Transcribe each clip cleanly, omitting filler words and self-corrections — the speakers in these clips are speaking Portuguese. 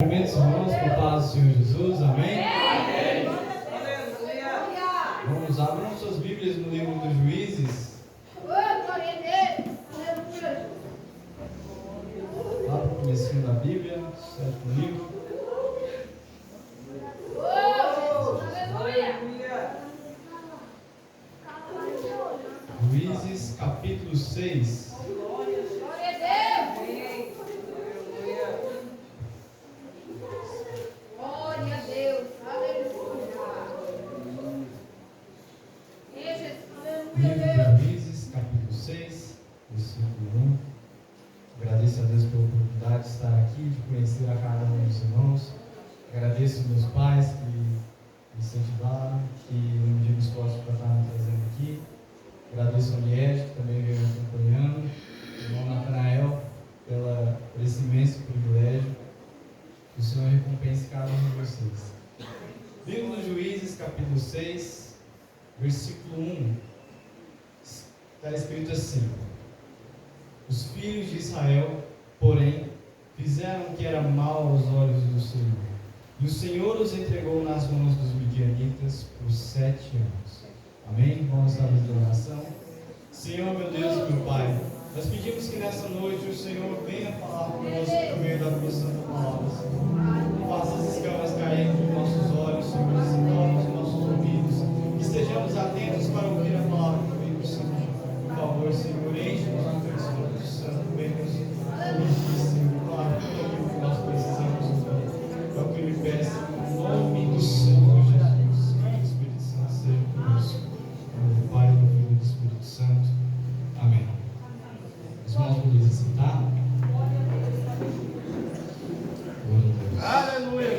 Cumprimentos, irmãos, com a paz do Senhor Jesus, amém? Vamos, abram suas Bíblias no livro dos Juízes. Lá para o comecinho da Bíblia, sétimo livro. Juízes, capítulo 6. Juízes, capítulo 6, versículo 1. Agradeço a Deus pela oportunidade de estar aqui, de conhecer a cada um dos irmãos. Agradeço meus pais que me incentivaram, que não mediram esforço para estar me trazendo aqui. Agradeço a Liege, que também veio me acompanhando. O irmão Natanael, por esse imenso privilégio. Que o Senhor recompense cada um de vocês. Livro dos Juízes, capítulo 6, versículo 1. Está escrito assim: os filhos de Israel, porém, fizeram o que era mal aos olhos do Senhor. E o Senhor os entregou nas mãos dos midianitas por 7 anos. Amém? Vamos dar uma oração. Senhor, meu Deus e meu Pai, nós pedimos que nessa noite o Senhor venha falar conosco por meio da tua santa palavra, Senhor. Faça as escamas cair dos nossos olhos, Senhor, e se tornem os nossos ouvidos. Que estejamos atentos para ouvir a palavra do Senhor. Por favor, Senhor, enche-nos com o teu Espírito Santo, vem-nos corrigir, Senhor, claro, tudo aquilo que nós precisamos ouvir. É o que eu lhe peço, em nome do Senhor Jesus. Que o Espírito Santo seja conosco. Em nome do Pai, do Filho e do Espírito Santo. Amém. Os irmãos podem sentar. Aleluia!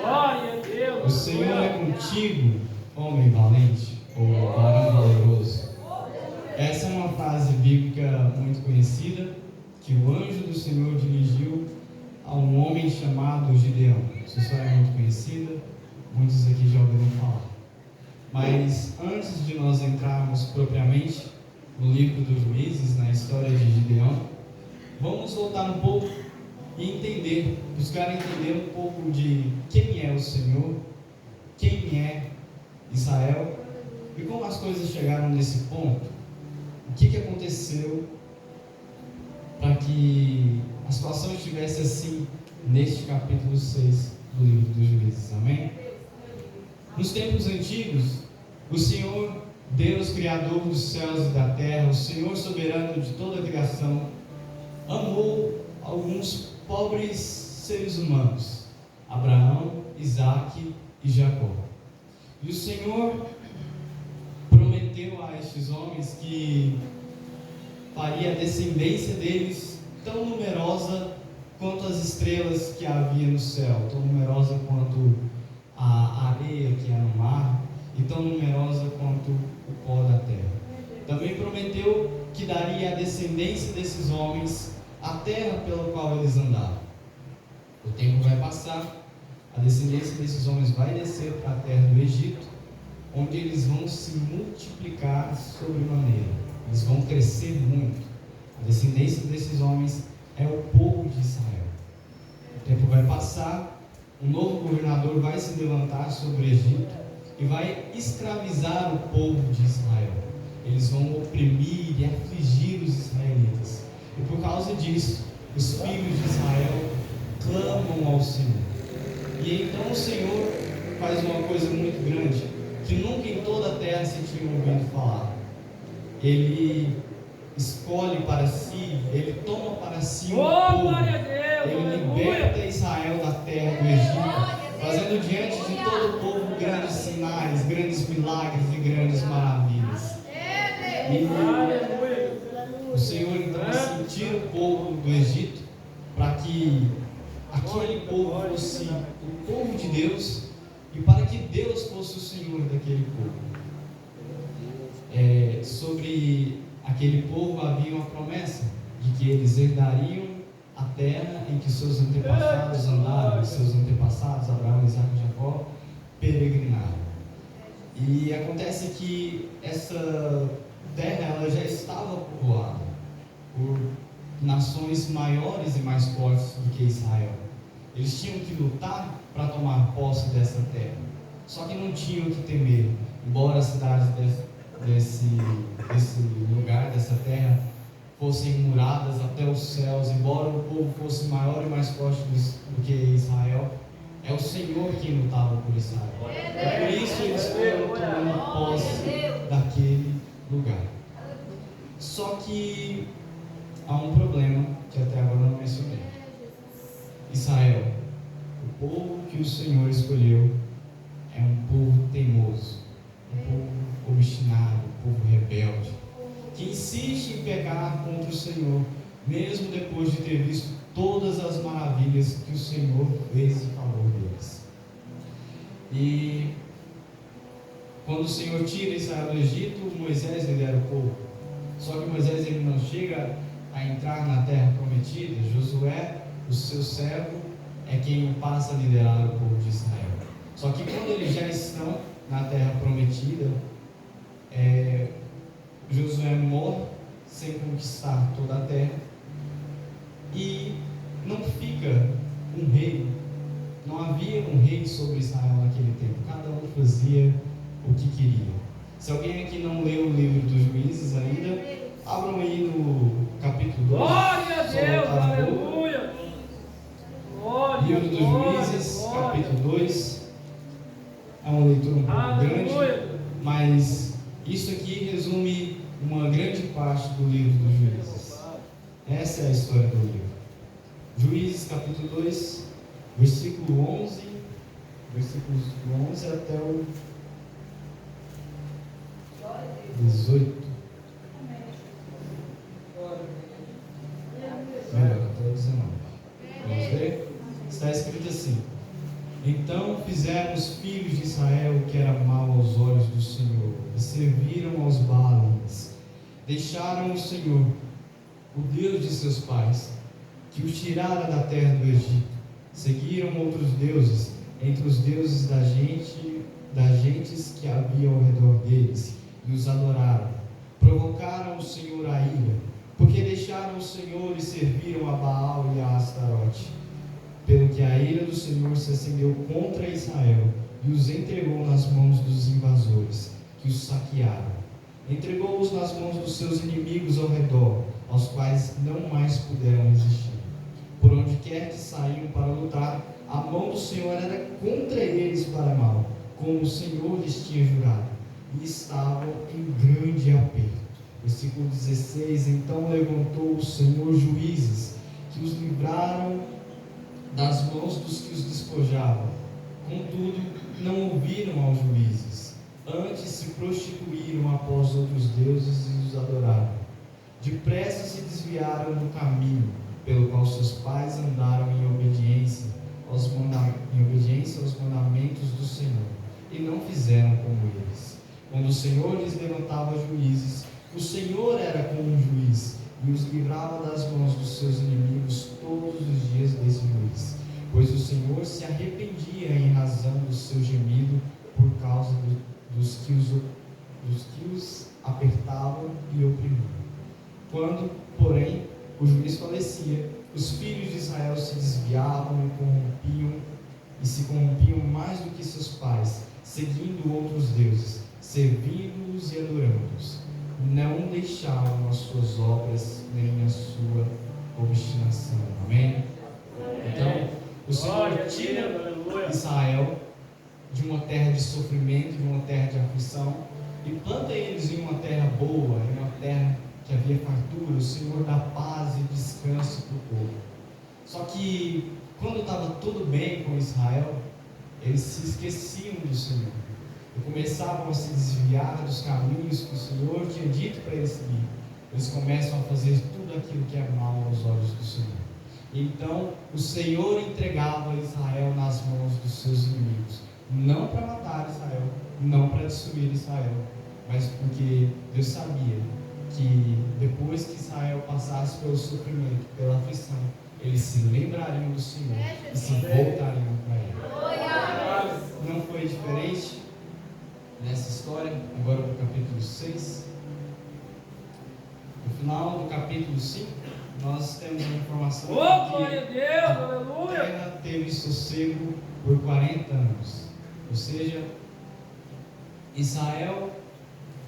Glória a Deus! O Senhor é contigo, homem valente, ou varão valoroso. Essa é uma frase bíblica muito conhecida, que o anjo do Senhor dirigiu a um homem chamado Gideão. Essa história é muito conhecida, muitos aqui já ouviram falar. Mas antes de nós entrarmos propriamente no livro dos Juízes, na história de Gideão, vamos voltar um pouco e buscar entender um pouco de quem é o Senhor, quem é Israel e como as coisas chegaram nesse ponto. O que aconteceu para que a situação estivesse assim neste capítulo 6 do livro dos Juízes, amém? Nos tempos antigos, o Senhor, Deus, Criador dos céus e da terra, o Senhor soberano de toda a criação, amou alguns pobres seres humanos, Abraão, Isaque e Jacó. E o Senhor prometeu a estes homens que faria a descendência deles tão numerosa quanto as estrelas que havia no céu, tão numerosa quanto a areia que há no mar e tão numerosa quanto o pó da terra. Também prometeu que daria a descendência desses homens a terra pela qual eles andavam. O tempo vai passar, a descendência desses homens vai descer para a terra do Egito, onde eles vão se multiplicar sobremaneira. Eles vão crescer muito. A descendência desses homens é o povo de Israel. O tempo vai passar, um novo governador vai se levantar sobre o Egito e vai escravizar o povo de Israel. Eles vão oprimir e afligir os israelitas. E por causa disso, os filhos de Israel clamam ao Senhor. E então o Senhor faz uma coisa muito grande, que nunca em toda a terra se tinha ouvido falar. Ele escolhe para si, ele toma para si um povo. Ele liberta Israel da terra do Egito, fazendo diante de todo o povo grandes sinais, grandes milagres e grandes maravilhas. E o Senhor então assim tira o povo do Egito para que aquele povo fosse o povo de Deus e para que Deus fosse o Senhor daquele povo. Sobre aquele povo havia uma promessa de que eles herdariam a terra em que seus antepassados andaram, seus antepassados, Abraão, Isaque e Jacó, peregrinaram. E acontece que essa terra ela já estava povoada por nações maiores e mais fortes do que Israel. Eles tinham que lutar para tomar posse dessa terra. Só que não tinham que temer. Embora as cidades desse lugar, dessa terra, fossem muradas até os céus, embora o povo fosse maior e mais forte do que Israel, é o Senhor quem lutava por Israel. Por isso eles foram tomando posse daquele lugar. Só que há um problema que até agora não mencionei. Israel, o povo que o Senhor escolheu, é um povo teimoso, um povo obstinado, um povo rebelde, que insiste em pecar contra o Senhor, mesmo depois de ter visto todas as maravilhas que o Senhor fez em favor deles. E quando o Senhor tira Israel do Egito, Moisés lidera o povo. Só que Moisés ele não chega a entrar na terra prometida. Josué, o seu servo, é quem passa a liderar o povo de Israel. Só que quando eles já estão na terra prometida, Josué morre sem conquistar toda a terra e não fica um rei. Não havia um rei sobre Israel naquele tempo. Cada um fazia o que queria. Se alguém aqui não leu o livro dos Juízes ainda, abram aí no capítulo 2. Glória a Deus, aleluia. Livro dos Juízes, capítulo 2. É uma leitura um pouco grande, mas isso aqui resume uma grande parte do livro dos Juízes. Essa é a história do livro. Juízes, capítulo 2, versículos 11 até o 18. Melhor, até o 19. Vamos ver? Está escrito assim: então fizeram os filhos de Israel o que era mal aos olhos do Senhor, e serviram aos Baalins. Deixaram o Senhor, o Deus de seus pais, que os tirara da terra do Egito. Seguiram outros deuses, entre os deuses das gentes que havia ao redor deles, e os adoraram. Provocaram o Senhor a ira, porque deixaram o Senhor e serviram a Baal e a Astarote. Pelo que a ira do Senhor se acendeu contra Israel e os entregou nas mãos dos invasores, que os saquearam. Entregou-os nas mãos dos seus inimigos ao redor, aos quais não mais puderam resistir. Por onde quer que saíam para lutar, a mão do Senhor era contra eles para mal, como o Senhor lhes tinha jurado, e estavam em grande aperto. Versículo 16: então levantou o Senhor juízes, que os livraram das mãos dos que os despojavam. Contudo, não ouviram aos juízes, antes se prostituíram após outros deuses e os adoraram. Depressa se desviaram do caminho pelo qual seus pais andaram em obediência aos mandamentos do Senhor, e não fizeram como eles. Quando o Senhor lhes levantava juízes, o Senhor era como um juiz, e os livrava das mãos dos seus inimigos todos os dias desse juiz. Pois o Senhor se arrependia em razão do seu gemido por causa dos que os apertavam e oprimiam. Quando, porém, o juiz falecia, os filhos de Israel se desviavam e se corrompiam mais do que seus pais, seguindo outros deuses, servindo-os e adorando-os. Não deixavam as suas obras nem a sua obstinação. Amém? Então, o Senhor tira Israel de uma terra de sofrimento, de uma terra de aflição, e planta eles em uma terra boa, em uma terra que havia fartura. O Senhor dá paz e descanso para o povo. Só que quando estava tudo bem com Israel, eles se esqueciam do Senhor e começavam a se desviar dos caminhos que o Senhor tinha dito para eles seguir. Eles começam a fazer tudo aquilo que é mal aos olhos do Senhor. Então o Senhor entregava Israel nas mãos dos seus inimigos, não para matar Israel, não para destruir Israel, mas porque Deus sabia que depois que Israel passasse pelo sofrimento, pela aflição, eles se lembrariam do Senhor e se voltariam para Ele. Não foi diferente nessa história. Agora para o capítulo 6. No final do capítulo 5, nós temos a informação Oh, de glória a que Deus, a aleluia. terra teve sossego por 40 anos. Ou seja, Israel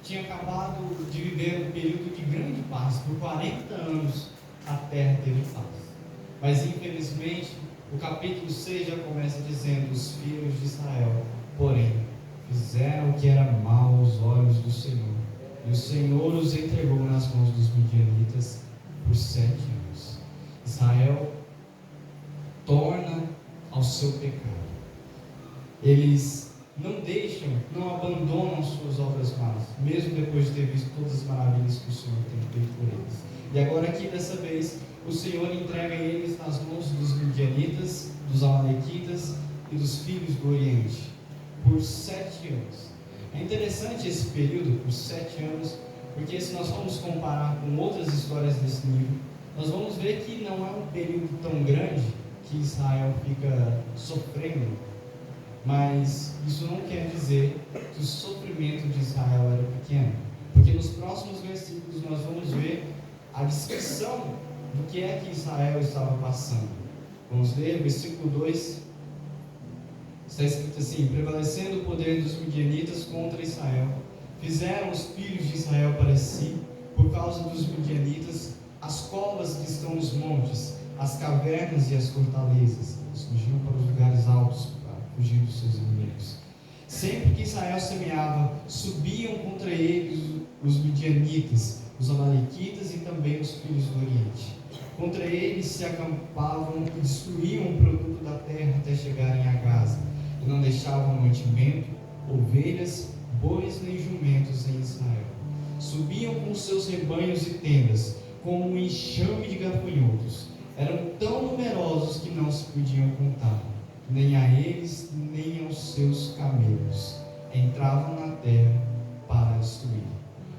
tinha acabado de viver um período de grande paz. Por 40 anos a terra teve paz. Mas infelizmente, o capítulo 6 já começa dizendo: os filhos de Israel, porém, fizeram o que era mal aos olhos do Senhor. E o Senhor os entregou nas mãos dos midianitas por 7 anos. Israel torna ao seu pecado. Eles não deixam, não abandonam suas obras más, mesmo depois de ter visto todas as maravilhas que o Senhor tem feito por eles. E agora aqui, dessa vez, o Senhor entrega eles nas mãos dos midianitas, dos amalequitas e dos filhos do Oriente, por 7 anos. É interessante esse período, por 7 anos, porque se nós formos comparar com outras histórias desse nível, nós vamos ver que não é um período tão grande que Israel fica sofrendo, mas isso não quer dizer que o sofrimento de Israel era pequeno, porque nos próximos versículos nós vamos ver a descrição do que é que Israel estava passando. Vamos ler, versículo 2, está escrito assim: prevalecendo o poder dos midianitas contra Israel, fizeram os filhos de Israel para si, por causa dos midianitas, as covas que estão nos montes, as cavernas e as fortalezas. Eles fugiam para os lugares altos para fugir dos seus inimigos. Sempre que Israel semeava, subiam contra eles os midianitas, os amalequitas e também os filhos do Oriente. Contra eles se acampavam e destruíam o produto da terra até chegarem a Gaza, e não deixavam mantimento, ovelhas, bois nem jumentos em Israel. Subiam com seus rebanhos e tendas, como um enxame de gafanhotos. Eram tão numerosos que não se podiam contar, nem a eles, nem aos seus camelos. Entravam na terra para destruir.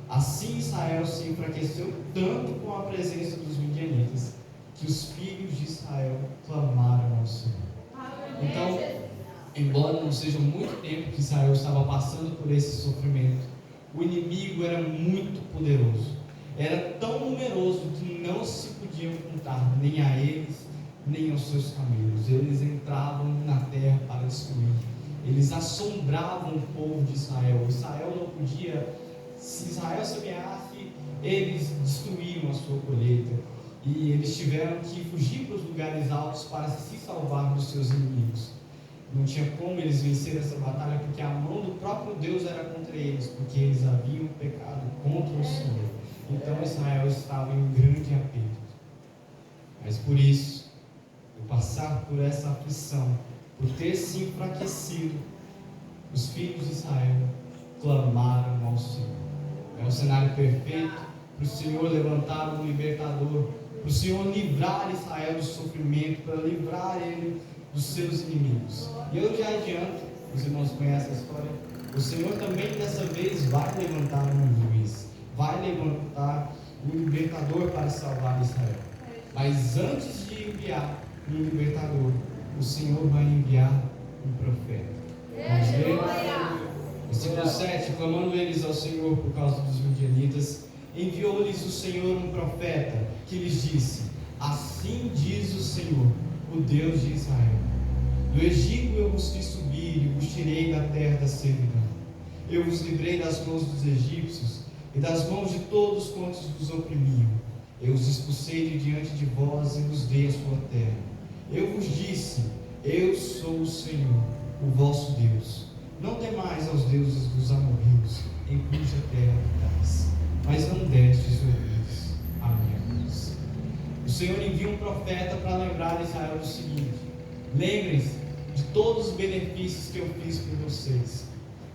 Assim Israel se enfraqueceu tanto com a presença dos midianitas, que os filhos de Israel clamaram ao Senhor. Então, embora não seja muito tempo que Israel estava passando por esse sofrimento, o inimigo era muito poderoso. Era tão numeroso que não se podiam contar, nem a eles, nem aos seus camelos. Eles entravam na terra para destruir. Eles assombravam o povo de Israel. Israel não podia, se Israel semeasse, eles destruíam a sua colheita. E eles tiveram que fugir para os lugares altos para se salvar dos seus inimigos. Não tinha como eles vencer essa batalha, porque a mão do próprio Deus era contra eles, porque eles haviam pecado contra o Senhor. Então Israel estava em um grande aperto. Mas por isso, por passar por essa aflição, por ter se enfraquecido, os filhos de Israel clamaram ao Senhor. É o cenário perfeito para o Senhor levantar um libertador, para o Senhor livrar Israel do sofrimento, para livrar ele dos seus inimigos. E eu já adianto, os irmãos conhecem a história, o Senhor também dessa vez vai levantar um juiz, vai levantar um libertador para salvar Israel. Mas antes de enviar um libertador, o Senhor vai enviar um profeta. Vamos ver? Versículo 7: clamando eles ao Senhor por causa dos midianitas, enviou-lhes o Senhor um profeta, que lhes disse: assim diz o Senhor, o Deus de Israel: do Egito eu vos fiz subir e vos tirei da terra da servidão. Eu vos livrei das mãos dos egípcios e das mãos de todos quantos vos oprimiam. Eu os expulsei de diante de vós e vos dei a sua terra. Eu vos disse: eu sou o Senhor, o vosso Deus. Não temais aos deuses dos amorreus, em cuja terra habitais, mas não destes ouvidos à minha voz. O Senhor envia um profeta para lembrar Israel do seguinte: lembrem-se de todos os benefícios que eu fiz por vocês.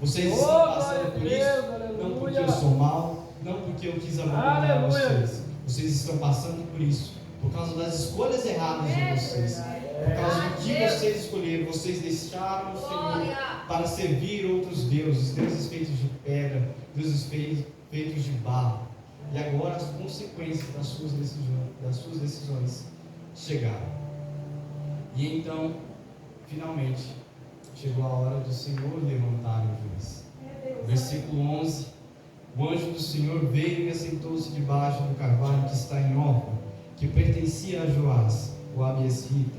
Vocês estão passando por isso, não porque eu sou mau, não porque eu quis abandonar vocês. Vocês estão passando por isso por causa das escolhas erradas de vocês, por causa do que vocês escolheram. Vocês deixaram o Senhor para servir outros deuses, deuses feitos de pedra, deuses feitos de barro. E agora as consequências das suas decisões chegaram. E então, finalmente, chegou a hora do Senhor levantar o juiz. Versículo 11: o anjo do Senhor veio e assentou-se debaixo do carvalho que está em Ofra, que pertencia a Joás, o abiesrita,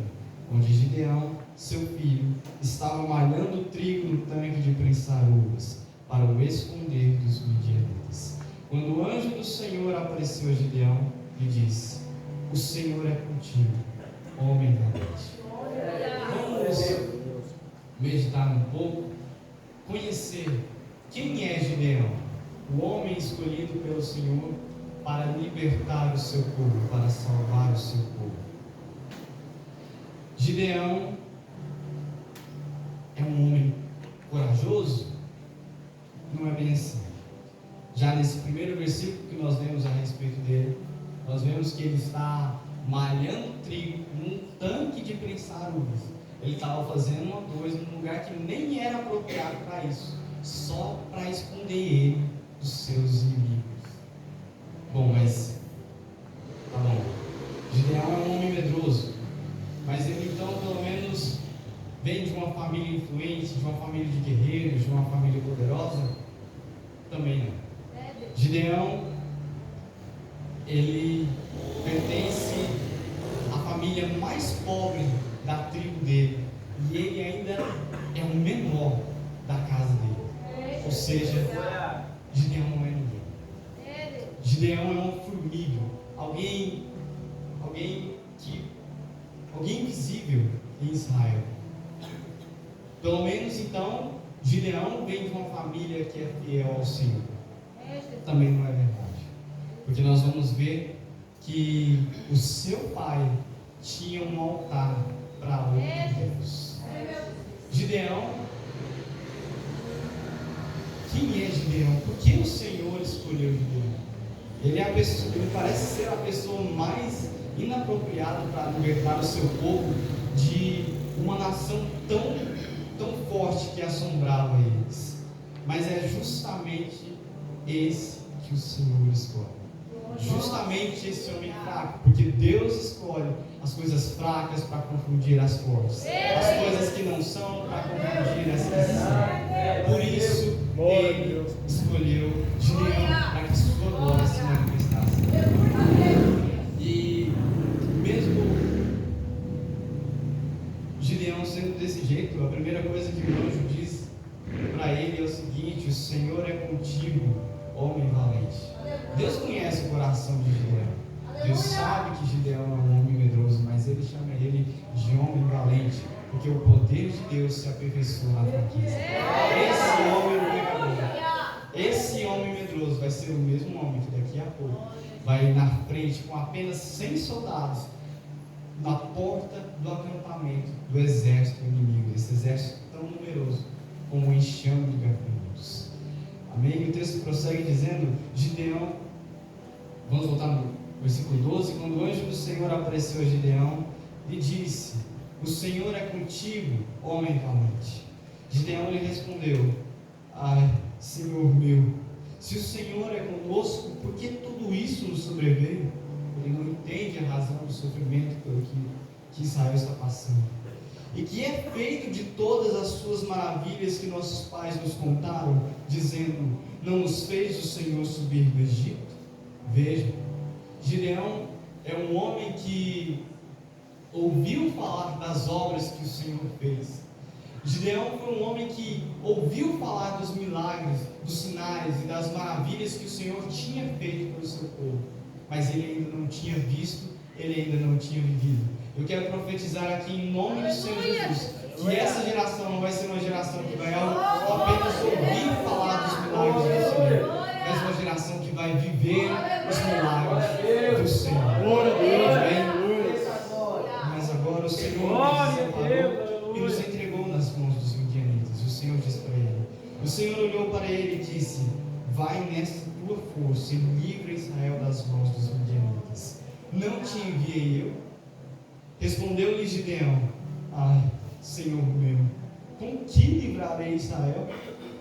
onde Gideão, seu filho, estava malhando trigo no tanque de prensar uvas, para o esconder dos midianitas. Quando o anjo do Senhor apareceu a Gideão, lhe disse: o Senhor é contigo, homem valente. Vamos meditar um pouco, conhecer quem é Gideão, o homem escolhido pelo Senhor para libertar o seu povo, para salvar o seu povo. Gideão é um homem corajoso? Não é bem assim. Já nesse primeiro versículo que nós lemos a respeito dele, nós vemos que ele está malhando trigo num tanque de prensar uvas. Ele estava fazendo uma coisa num lugar que nem era apropriado para isso, só para esconder ele dos seus inimigos. Bom, mas tá bom. Gideão é um homem medroso, mas ele então pelo menos vem de uma família influente, de uma família de guerreiros, de uma família poderosa? Também não. Gideão, ele pertence à família mais pobre da tribo dele, e ele ainda é o menor da casa dele. Ou seja, Gideão não é ninguém. Gideão é uma formiga, alguém invisível em Israel. Pelo menos então, Gideão vem de uma família que é fiel ao Senhor. Também não é verdade, porque nós vamos ver que o seu pai tinha um altar para outro Deus. Gideão, quem é Gideão? Por que o Senhor escolheu Gideão? Ele parece ser a pessoa mais inapropriada para libertar o seu povo de uma nação tão forte que assombrava eles. Mas é justamente esse que o Senhor escolhe. Justamente esse homem fraco, porque Deus escolhe as coisas fracas para confundir as fortes, as coisas que não são para confundir as que são. Por isso ele escolheu Gideão para que sua glória se manifestasse. E mesmo Gideão sendo desse jeito, a primeira coisa que o anjo diz para ele é o seguinte: o Senhor é contigo, homem valente. Deus conhece o coração de Gideão. Deus sabe que Gideão é um homem medroso, mas ele chama ele de homem valente, porque o poder de Deus se aperfeiçoa na fraqueza. Esse homem pecador, esse homem medroso vai ser o mesmo homem que daqui a pouco vai ir na frente com apenas 100 soldados na porta do acampamento do exército inimigo, esse exército tão numeroso como um enxame de gafanhotos. Amém? E o texto prossegue dizendo: Gideão, vamos voltar no versículo 12, quando o anjo do Senhor apareceu a Gideão, lhe disse: o Senhor é contigo, homem valente. Gideão lhe respondeu: ai, Senhor meu, se o Senhor é conosco, por que tudo isso nos sobreveio? Ele não entende a razão do sofrimento pelo que Israel está passando. E que é feito de todas as suas maravilhas que nossos pais nos contaram, dizendo: não nos fez o Senhor subir do Egito? Veja, Gideão é um homem que ouviu falar das obras que o Senhor fez. Gideão foi um homem que ouviu falar dos milagres, dos sinais e das maravilhas que o Senhor tinha feito pelo seu povo, mas ele ainda não tinha visto, ele ainda não tinha vivido. Eu quero profetizar aqui em nome do Senhor Jesus que essa geração não vai ser uma geração que vai apenas ouvir falar dos milagres do Senhor, mas uma geração que vai viver os milagres do Senhor. Mas agora o Senhor nos separou e nos entregou nas mãos dos midianitas. O Senhor disse para ele, o Senhor olhou para ele e disse: vai nessa tua força e livra Israel das mãos dos midianitas. Não te enviei eu? Respondeu-lhe Gideão: ai, Senhor meu, com que livrarei Israel?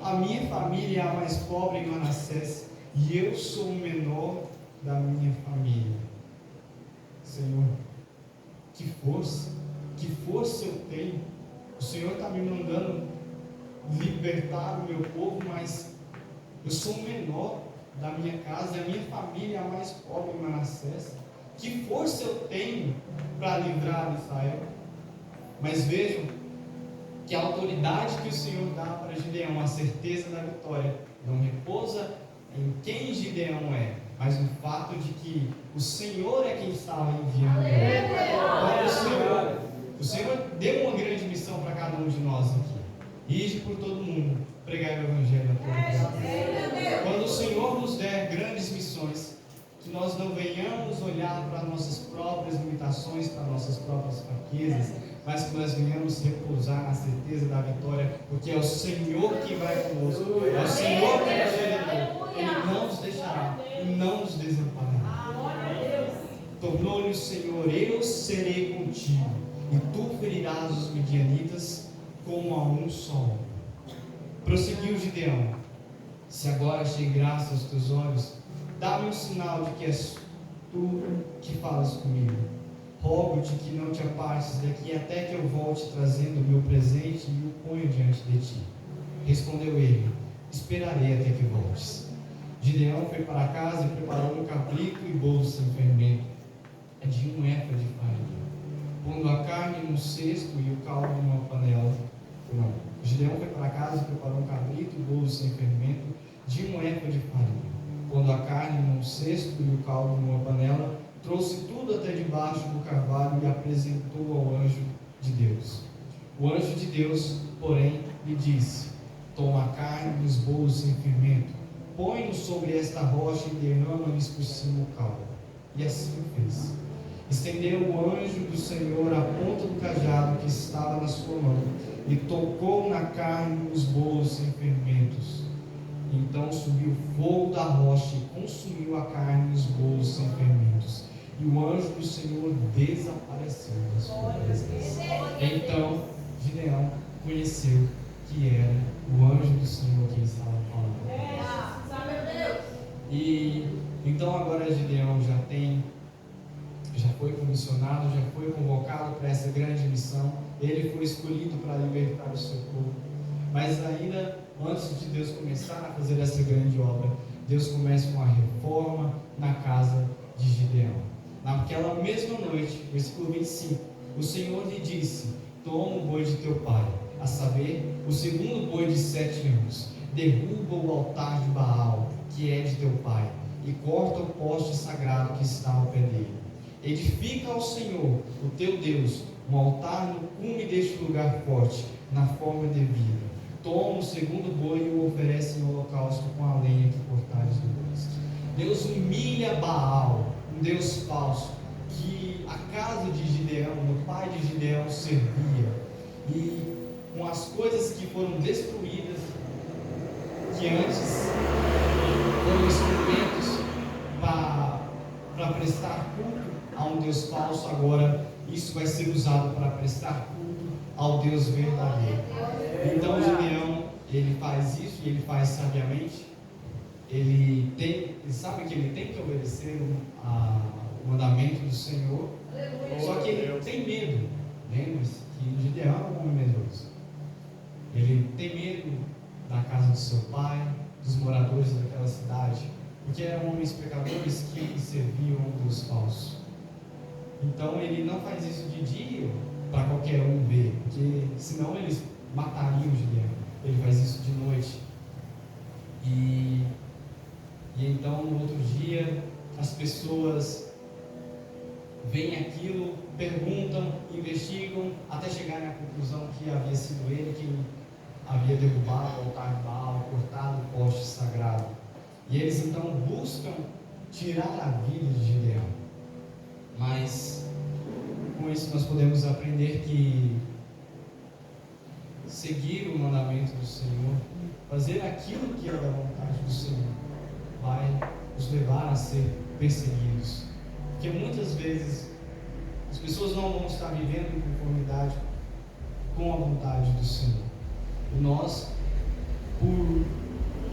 A minha família é a mais pobre em Manassés, e eu sou o menor da minha família. Senhor, que força eu tenho. O Senhor está me mandando libertar o meu povo, mas eu sou o menor da minha casa, e a minha família é a mais pobre em Manassés. Que força eu tenho para livrar Israel? Mas vejam que a autoridade que o Senhor dá para Gideão, a certeza da vitória, não repousa em quem Gideão é, mas no fato de que o Senhor é quem estava enviando ele. Então, o Senhor deu uma grande missão para cada um de nós aqui. Ide por todo mundo, pregar o Evangelho a todo mundo. Quando o Senhor nos der grandes missões, que nós não venhamos olhar para nossas próprias limitações, para nossas próprias fraquezas, mas que nós venhamos repousar na certeza da vitória, porque é o Senhor que vai conosco, é o Senhor que nos gerou. Ele não nos deixará e não nos desamparará. Tornou-lhe o Senhor: eu serei contigo, e tu ferirás os midianitas como a um só. Prosseguiu Gideão: se agora achei graça aos teus olhos, dá-me um sinal de que és tu que falas comigo. Rogo-te que não te apartes daqui até que eu volte trazendo o meu presente e o ponho diante de ti. Respondeu ele: esperarei até que voltes. Gideão foi para casa e preparou um cabrito e bolo sem fermento, de um efa de farinha, pondo a carne num cesto e o caldo numa panela. Não. Gideão foi para casa e preparou um cabrito e bolo sem fermento, de um efa de farinha, pondo a carne num cesto e o caldo numa panela. Trouxe tudo até debaixo do carvalho e apresentou ao anjo de Deus. O anjo de Deus, porém, lhe disse: toma a carne e os bolos sem fermento, põe-nos sobre esta rocha e derrama-lhes por cima o caldo. E assim o fez. Estendeu o anjo do Senhor a ponta do cajado que estava na sua mão e tocou na carne e nos bolos sem fermentos. Então subiu fogo da rocha e consumiu a carne e os bolos sem fermentos. E o anjo do Senhor desapareceu da sua presença. Então Gideão conheceu que era o anjo do Senhor quem estava falando. E então agora Gideão já foi comissionado, já foi convocado para essa grande missão. Ele foi escolhido para libertar o seu povo. Mas ainda antes de Deus começar a fazer essa grande obra, Deus começa uma reforma na casa de Gideão. Naquela mesma noite, versículo 25, o Senhor lhe disse: toma o boi de teu pai, a saber, o segundo boi de 7 anos, derruba o altar de Baal, que é de teu pai, e corta o poste sagrado que está ao pé dele. Edifica ao Senhor, o teu Deus, um altar no cume deste lugar forte, na forma devida. Toma o segundo boi e o oferece em holocausto com a lenha que cortares do bosque. Deus humilha Baal, um Deus falso, que a casa de Gideão, o pai de Gideão, servia. E com as coisas que foram destruídas, que antes foram instrumentos para prestar culto a um Deus falso, agora isso vai ser usado para prestar culto ao Deus verdadeiro. Então Gideão, ele faz isso e ele faz sabiamente. Ele sabe que ele tem que obedecer o mandamento do Senhor. Só que ele tem medo. Lembre-se que Gideão é um homem medroso. Ele tem medo da casa do seu pai, dos moradores daquela cidade, porque eram homens pecadores que serviam a um Deus falso. Então ele não faz isso de dia para qualquer um ver, porque senão eles matariam Gideão. Ele faz isso de noite. E então no outro dia as pessoas veem aquilo, perguntam, investigam, até chegarem à conclusão que havia sido ele quem havia derrubado o altar de Baal, cortado o poste sagrado. E eles então buscam tirar a vida de Gideão. Mas com isso nós podemos aprender que seguir o mandamento do Senhor, fazer aquilo que é da vontade do Senhor, vai nos levar a ser perseguidos. Porque muitas vezes as pessoas não vão estar vivendo em conformidade com a vontade do Senhor. E nós, por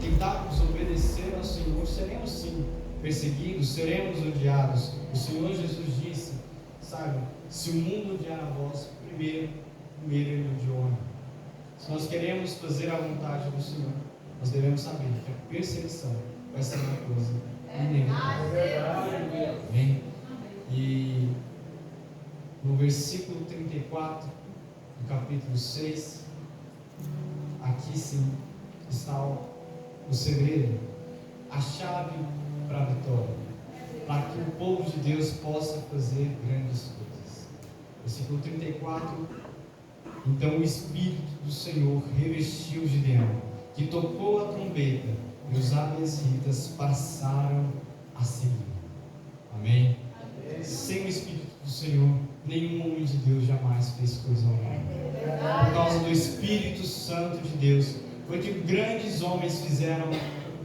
tentarmos obedecer ao Senhor, seremos sim perseguidos, seremos odiados. O Senhor Jesus disse, sabe, se o mundo odiar a vós, primeiro ele odiou a mim. Se nós queremos fazer a vontade do Senhor, nós devemos saber que a perseguição vai ser uma coisa inevitável. Amém? E no versículo 34, do capítulo 6, aqui sim está o segredo, a chave para a vitória, para que o povo de Deus possa fazer grandes coisas. Versículo 34: então o Espírito do Senhor revestiu Gideão, que tocou a trombeta, e os abiezritas passaram a seguir. Amém? Amém. Sem o Espírito do Senhor, nenhum homem de Deus jamais fez coisa alguma. Por causa do Espírito Santo de Deus, foi que grandes homens fizeram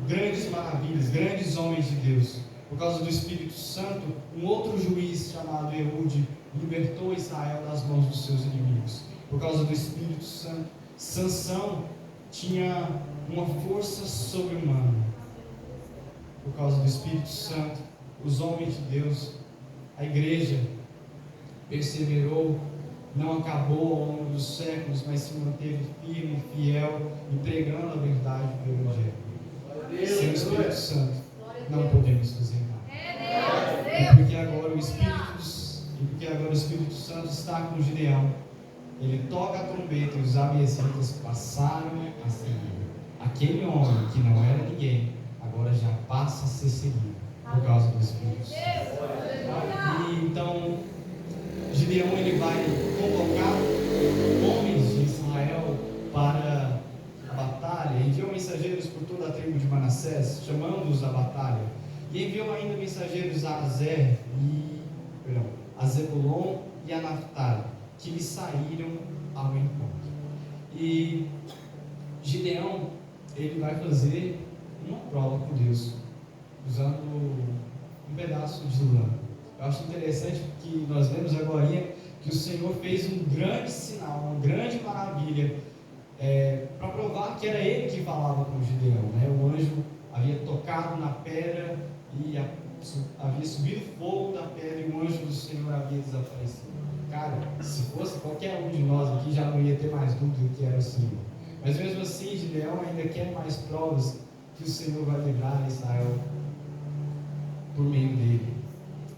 grandes maravilhas, grandes homens de Deus. Por causa do Espírito Santo, um outro juiz chamado Eude libertou Israel das mãos dos seus inimigos. Por causa do Espírito Santo, Sansão tinha uma força sobre-humana. Por causa do Espírito Santo, os homens de Deus, a igreja perseverou, não acabou ao longo dos séculos, mas se manteve firme, fiel e pregando a verdade do Evangelho. Sem o Espírito Santo, não podemos fazer nada. E porque agora o Espírito Santo está com Gideão, ele toca a trombeta e os abiezritas passaram a seguir. Aquele homem que não era ninguém, agora já passa a ser seguido por causa do Espírito Santo. E então Gideão ele vai convocar homens de Israel para a batalha, enviou mensageiros por toda a tribo de Manassés, chamando-os à batalha, e enviou ainda mensageiros a a Zebulon e a Naftali, que lhe saíram ao encontro. E Gideão ele vai fazer uma prova com Deus, usando um pedaço de lã. Eu acho interessante que nós vemos agora que o Senhor fez um grande sinal, uma grande maravilha, para provar que era Ele que falava com Gideão, né? O anjo havia tocado na pedra e havia subido fogo da pedra e o anjo do Senhor havia desaparecido. Cara, se fosse qualquer um de nós aqui já não ia ter mais dúvida que era o Senhor. Mas mesmo assim, Gideão ainda quer mais provas que o Senhor vai livrar Israel por meio dele.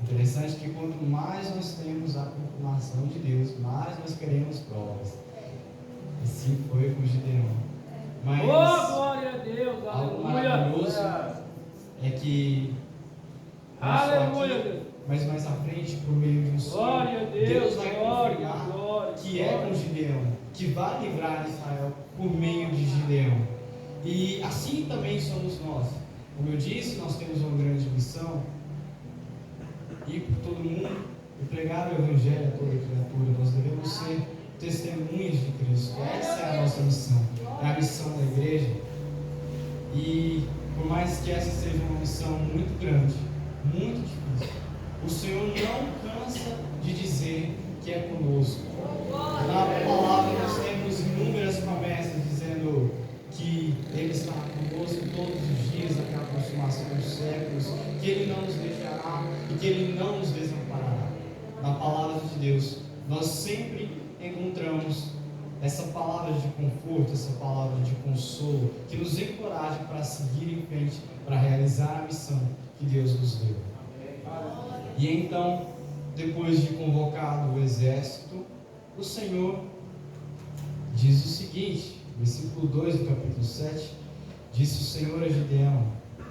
Interessante que quanto mais nós temos a confirmação de Deus, mais nós queremos provas. Assim foi com Gideão. Mas glória a Deus, algo maravilhoso é que aleluia, mas mais à frente, por meio de um sonho, Deus vai confirmar que é com Gideão, que vai livrar Israel por meio de Gideão. E assim também somos nós. Como eu disse, nós temos uma grande missão: ir por todo mundo e pregar o Evangelho a toda criatura. Nós devemos ser testemunhas de Cristo. Essa é a nossa missão, é a missão da igreja. E por mais que essa seja uma missão muito grande, muito difícil, o Senhor não cansa de dizer que é conosco. Na palavra nós temos inúmeras promessas dizendo que Ele está conosco todos os dias até a consumação dos séculos, que Ele não nos deixará e que Ele não nos desamparará. Na palavra de Deus nós sempre encontramos essa palavra de conforto, essa palavra de consolo, que nos encoraja para seguir em frente, para realizar a missão que Deus nos deu. E então, depois de convocado o exército, o Senhor diz o seguinte, versículo 2 do capítulo 7, disse o Senhor a Gideão: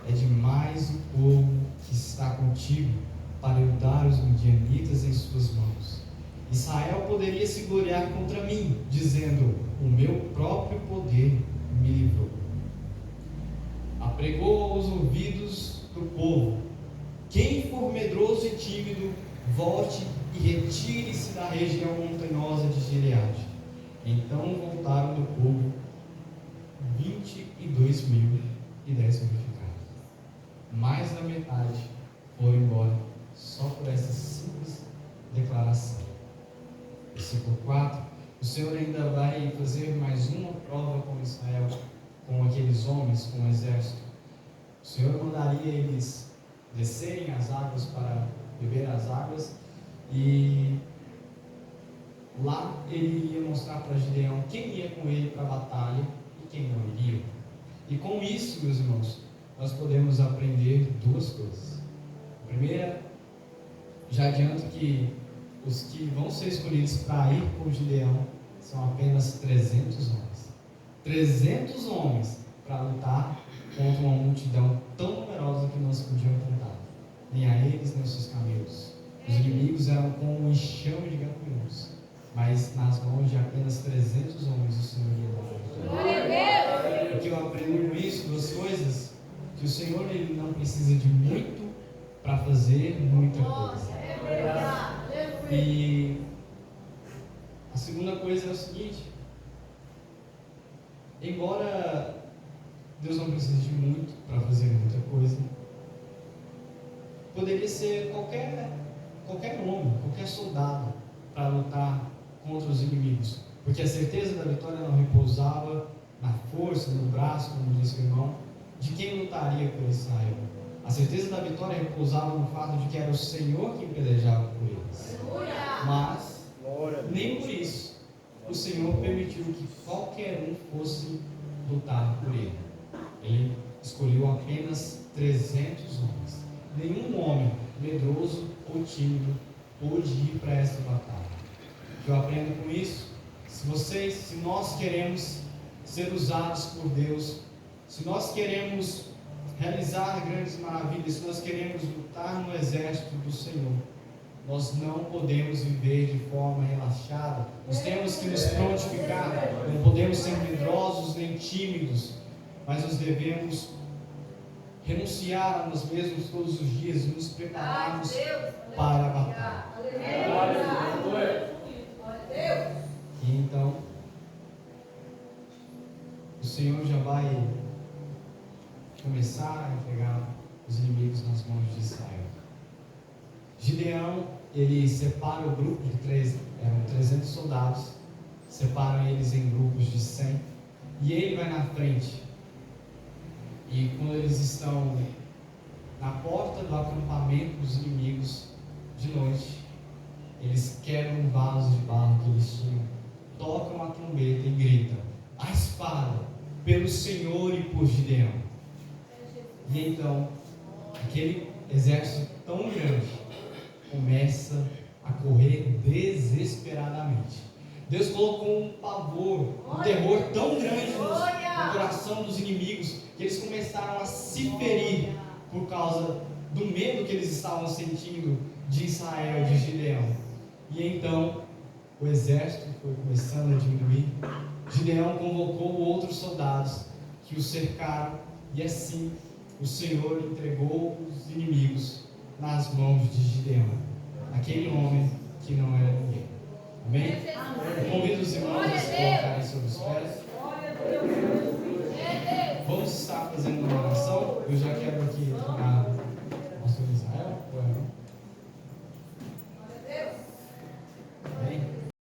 é demais o povo que está contigo para eu dar os midianitas em suas mãos. Israel poderia se gloriar contra mim, dizendo: o meu próprio poder me livrou. Apregou aos ouvidos do povo: quem for medroso e tímido, volte e retire-se da região montanhosa de Gileade. Então voltaram do povo 22.010 ficaram. Mais da metade foram embora só por essa simples declaração. Versículo 4: o Senhor ainda vai fazer mais uma prova com Israel, com aqueles homens, com o exército. O Senhor mandaria eles descerem as águas para beber as águas, e lá ele ia mostrar para Gideão quem ia com ele para a batalha e quem não iria. E com isso, meus irmãos, nós podemos aprender duas coisas. A primeira Já adianto que os que vão ser escolhidos para ir por Gideão são apenas 300 homens. 300 homens para lutar contra uma multidão tão numerosa que não se podiam contar. Nem a eles, nem os seus camelos. Os inimigos eram como um enxame de gafanhotos. Mas nas mãos de apenas 300 homens o Senhor ia dar. O que eu aprendo com isso? Duas coisas. Que o Senhor ele não precisa de muito para fazer muita coisa. E a segunda coisa é o seguinte: embora Deus não precise de muito para fazer muita coisa, poderia ser qualquer homem, qualquer soldado para lutar contra os inimigos, porque a certeza da vitória não repousava na força, no braço, como disse o irmão, de quem lutaria por Israel. A certeza da vitória repousava no fato de que era o Senhor quem pelejava por eles. Mas, nem por isso, o Senhor permitiu que qualquer um fosse lutar por ele. Ele escolheu apenas 300 homens. Nenhum homem medroso ou tímido pôde ir para essa batalha. O que eu aprendo com isso? Se nós queremos ser usados por Deus, se nós queremos realizar grandes maravilhas, se nós queremos lutar no exército do Senhor, nós não podemos viver de forma relaxada. Nós temos que nos prontificar. Não podemos ser medrosos nem tímidos, mas nós devemos renunciar a nós mesmos todos os dias e nos prepararmos para a batalha. E então, o Senhor já vai começar a entregar os inimigos nas mãos de Israel. Gideão, ele separa o grupo de 13, eram 300 soldados, separa eles em grupos de 100, e ele vai na frente. E quando eles estão na porta do acampamento dos inimigos de noite, eles quebram um vaso de barro que eles tinham, tocam a trombeta e gritam: a espada, pelo Senhor e por Gideão. E então, aquele exército tão grande começa a correr desesperadamente. Deus colocou um pavor, um terror tão grande no coração dos inimigos, que eles começaram a se ferir por causa do medo que eles estavam sentindo de Israel, de Gideão. E então, o exército foi começando a diminuir. Gideão convocou outros soldados que o cercaram, e assim o Senhor entregou os inimigos nas mãos de Gideão, aquele homem que não era ninguém. Amém? Eu convido os irmãos a se colocarem sobre os pés. Vamos estar fazendo uma oração. Eu já quero aqui